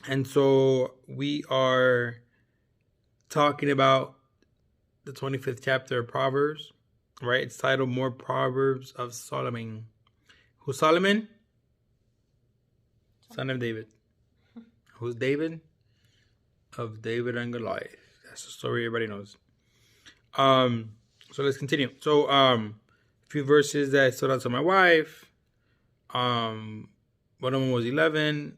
And so we are talking about the 25th chapter of Proverbs, right? It's titled More Proverbs of Solomon. Who's Solomon? Son of David. Who's David? Of David and Goliath. That's the story everybody knows. So let's continue. So a few verses that stood out to my wife. One of them was 11.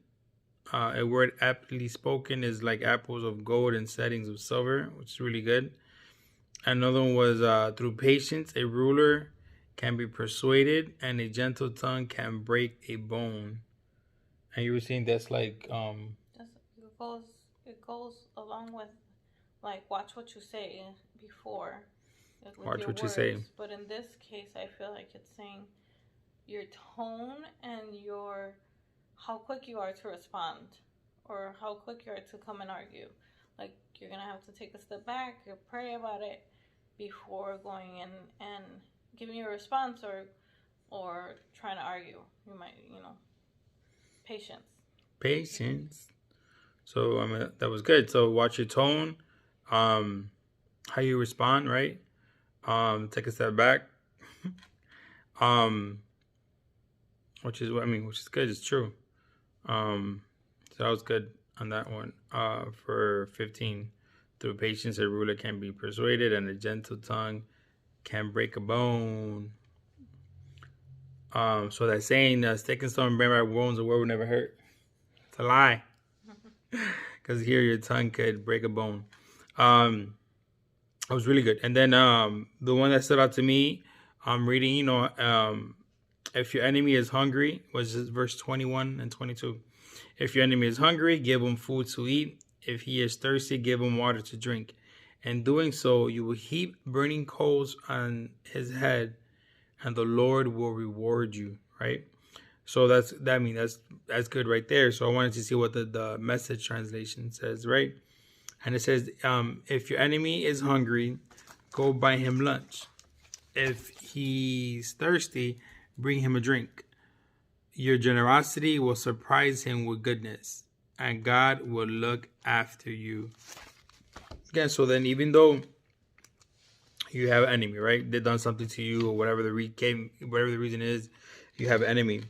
A word aptly spoken is like apples of gold and settings of silver, which is really good. Another one was through patience, a ruler can be persuaded, and a gentle tongue can break a bone. And you were saying that's like it goes along with like watch what you say before, like with watch your what you say. words. But in this case, I feel like it's saying your tone and your how quick you are to respond or how quick you are to come and argue. Like you're gonna have to take a step back, or pray about it before going in and giving you a response or trying to argue. You might, patience. Patience. So I mean that was good. So watch your tone, how you respond, right? Take a step back. um, which is good. It's true. So that was good on that one. For 15, through patience a ruler can be persuaded, and a gentle tongue can break a bone. So that saying, "Stick and stone bring back bones, a word will never hurt." It's a lie, because here your tongue could break a bone. That was really good. And then the one that stood out to me, I'm reading. If your enemy is hungry, was verse 21 and 22. If your enemy is hungry, give him food to eat. If he is thirsty, give him water to drink. In doing so, you will heap burning coals on his head, and the Lord will reward you. Right. So that's good right there. So I wanted to see what the Message translation says. Right. And it says, if your enemy is hungry, go buy him lunch. If he's thirsty, bring him a drink. Your generosity will surprise him with goodness, and God will look after you. Again, so then even though you have an enemy, right? They've done something to you, or whatever the reason is, you have an enemy.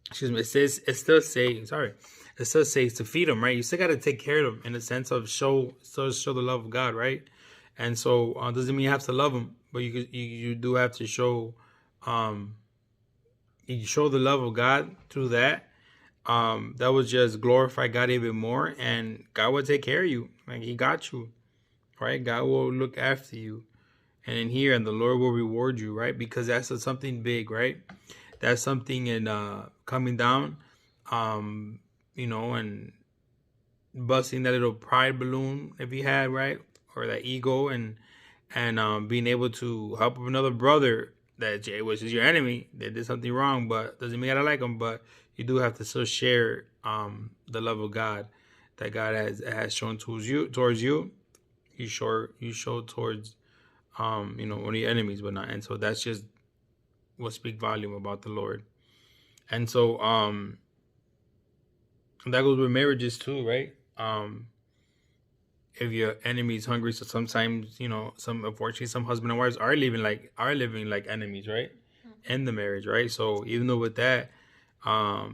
Excuse me. It still says to feed them, right? You still got to take care of them in the sense of show the love of God, right? And so doesn't mean you have to love them, but you do have to show you show the love of God through that. That was just glorify God even more, and God will take care of you. Like He got you, right? God will look after you, and in here, and the Lord will reward you, right? Because that's something big, right? That's something in coming down, and busting that little pride balloon if you had, right, or that ego, and being able to help another brother which is your enemy, that did something wrong, but doesn't mean I like them. But you do have to still share the love of God that God has shown towards you. You show towards one of your enemies, but not. And so that's just what speak volume about the Lord. And so that goes with marriages too, right? If your enemy is hungry, so sometimes unfortunately some husband and wives are living like enemies, right? In the marriage, right? So even though with that,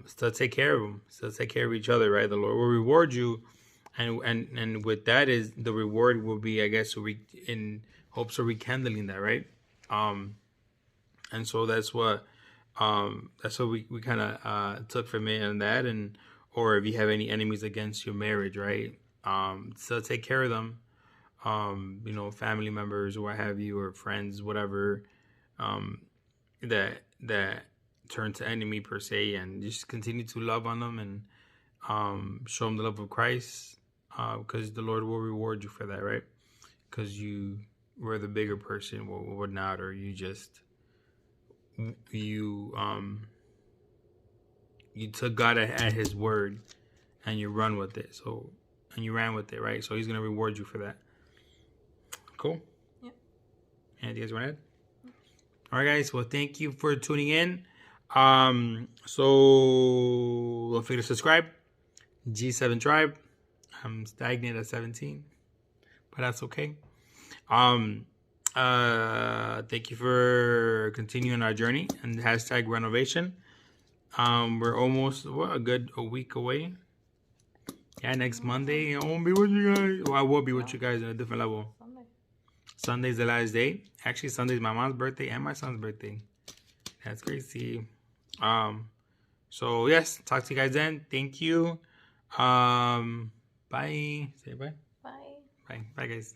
still take care of them, still take care of each other, right? The Lord will reward you, and with that is the reward will be, I guess, in hopes of rekindling that, right? And so that's what we kind of took from it and that, and or if you have any enemies against your marriage, right? So take care of them. Family members or what have you, or friends, whatever, that turn to enemy per se, and just continue to love on them and show them the love of Christ, because the Lord will reward you for that, right? Because you were the bigger person, or whatnot, or you took God at His word, and you run with it. And you ran with it, right? So He's gonna reward you for that. Cool. Yep. Anything else you want to add? All right, guys. Well, thank you for tuning in. So don't forget to subscribe, G7 tribe. I'm stagnant at 17, but that's okay. Thank you for continuing our journey and hashtag renovation. We're almost a week away. Yeah, next Monday I won't be with you guys. Well, I will be with you guys in a different level. Sunday's the last day. Actually, Sunday's my mom's birthday and my son's birthday. That's crazy. So yes, talk to you guys then. Thank you. Bye. Say bye. Bye. Bye. Bye, guys.